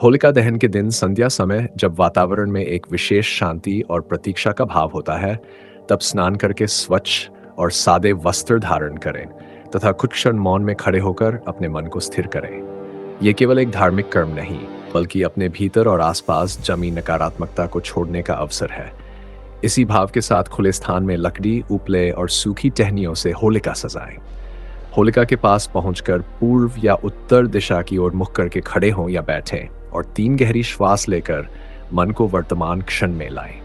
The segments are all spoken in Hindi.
होलिका दहन के दिन संध्या समय जब वातावरण में एक विशेष शांति और प्रतीक्षा का भाव होता है, तब स्नान करके स्वच्छ और सादे वस्त्र धारण करें तथा कुछ क्षण मौन में खड़े होकर अपने मन को स्थिर करें। ये केवल एक धार्मिक कर्म नहीं, बल्कि अपने भीतर और आसपास जमी नकारात्मकता को छोड़ने का अवसर है। इसी भाव के साथ खुले स्थान में लकड़ी, उपले और सूखी टहनियों से होलिका सजाएं। होलिका के पास पहुंचकर पूर्व या उत्तर दिशा की ओर मुख करके खड़े हों या बैठें और 3 गहरी श्वास लेकर मन को वर्तमान क्षण में लाएं।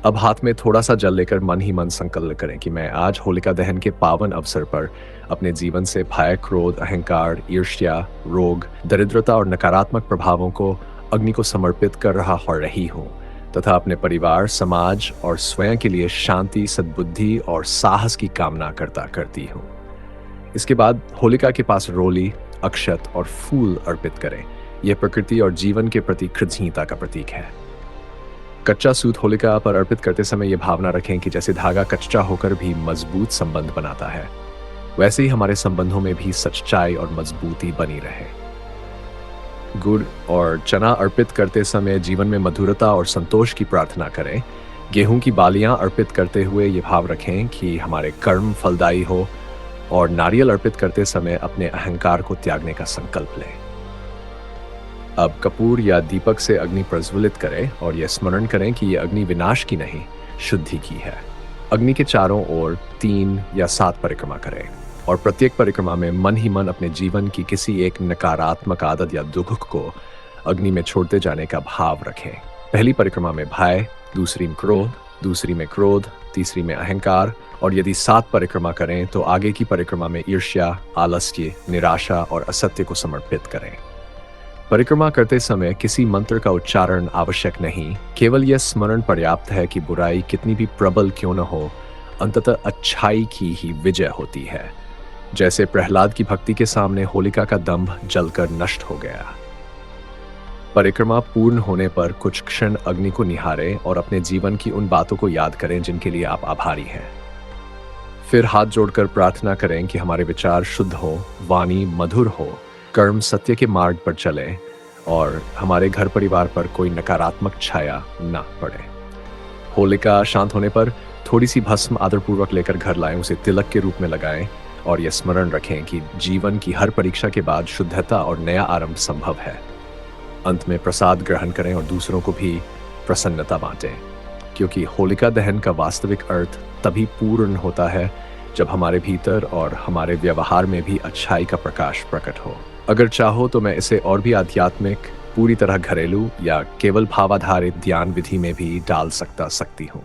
अब हाथ में थोड़ा सा जल लेकर मन ही मन संकल्प करें कि मैं आज होलिका दहन के पावन अवसर पर अपने जीवन से भय, क्रोध, अहंकार, ईर्ष्या, रोग, दरिद्रता और नकारात्मक प्रभावों को अग्नि को समर्पित कर रहा हो रही हूँ तथा अपने परिवार, समाज और स्वयं के लिए शांति, सद्बुद्धि और साहस की कामना करती हूँ। इसके बाद होलिका के पास रोली, अक्षत और फूल अर्पित करें। यह प्रकृति और जीवन के प्रति कृतज्ञता का प्रतीक है। कच्चा सूत होलिका पर अर्पित करते समय यह भावना रखें कि जैसे धागा कच्चा होकर भी मजबूत संबंध बनाता है, वैसे ही हमारे संबंधों में भी सच्चाई और मजबूती बनी रहे। गुड़ और चना अर्पित करते समय जीवन में मधुरता और संतोष की प्रार्थना करें। गेहूं की बालियां अर्पित करते हुए ये भाव रखें कि हमारे कर्म फलदायी हो, और नारियल अर्पित करते समय अपने अहंकार को त्यागने का संकल्प लें। अब कपूर या दीपक से अग्नि प्रज्वलित करें और यह स्मरण करें कि यह अग्नि विनाश की नहीं, शुद्धि की है। अग्नि के चारों ओर 3 या 7 परिक्रमा करें और प्रत्येक परिक्रमा में मन ही मन अपने जीवन की किसी एक नकारात्मक आदत या दुख को अग्नि में छोड़ते जाने का भाव रखें। पहली परिक्रमा में भय, दूसरी में क्रोध, तीसरी में अहंकार, और यदि 7 परिक्रमा करें तो आगे की परिक्रमा में ईर्ष्या, आलस्य, निराशा और असत्य को समर्पित करें। परिक्रमा करते समय किसी मंत्र का उच्चारण आवश्यक नहीं, केवल यह स्मरण पर्याप्त है कि बुराई कितनी भी प्रबल क्यों न हो, अंततः अच्छाई की ही विजय होती है। जैसे प्रहलाद की भक्ति के सामने होलिका का दंभ जलकर नष्ट हो गया। परिक्रमा पूर्ण होने पर कुछ क्षण अग्नि को निहारें और अपने जीवन की उन बातों को याद करें जिनके लिए आप आभारी हैं। फिर हाथ जोड़कर प्रार्थना करें कि हमारे विचार शुद्ध हो, वाणी मधुर हो, कर्म सत्य के मार्ग पर चले और हमारे घर परिवार पर कोई नकारात्मक छाया न पड़े। होलिका शांत होने पर थोड़ी सी भस्म आदरपूर्वक लेकर घर लाएं, उसे तिलक के रूप में लगाएं और यह स्मरण रखें कि जीवन की हर परीक्षा के बाद शुद्धता और नया आरंभ संभव है। अंत में प्रसाद ग्रहण करें और दूसरों को भी प्रसन्नता बांटें, क्योंकि होलिका दहन का वास्तविक अर्थ तभी पूर्ण होता है जब हमारे भीतर और हमारे व्यवहार में भी अच्छाई का प्रकाश प्रकट हो। अगर चाहो तो मैं इसे और भी आध्यात्मिक, पूरी तरह घरेलू या केवल भावाधारित ध्यान विधि में भी डाल सकती हूँ।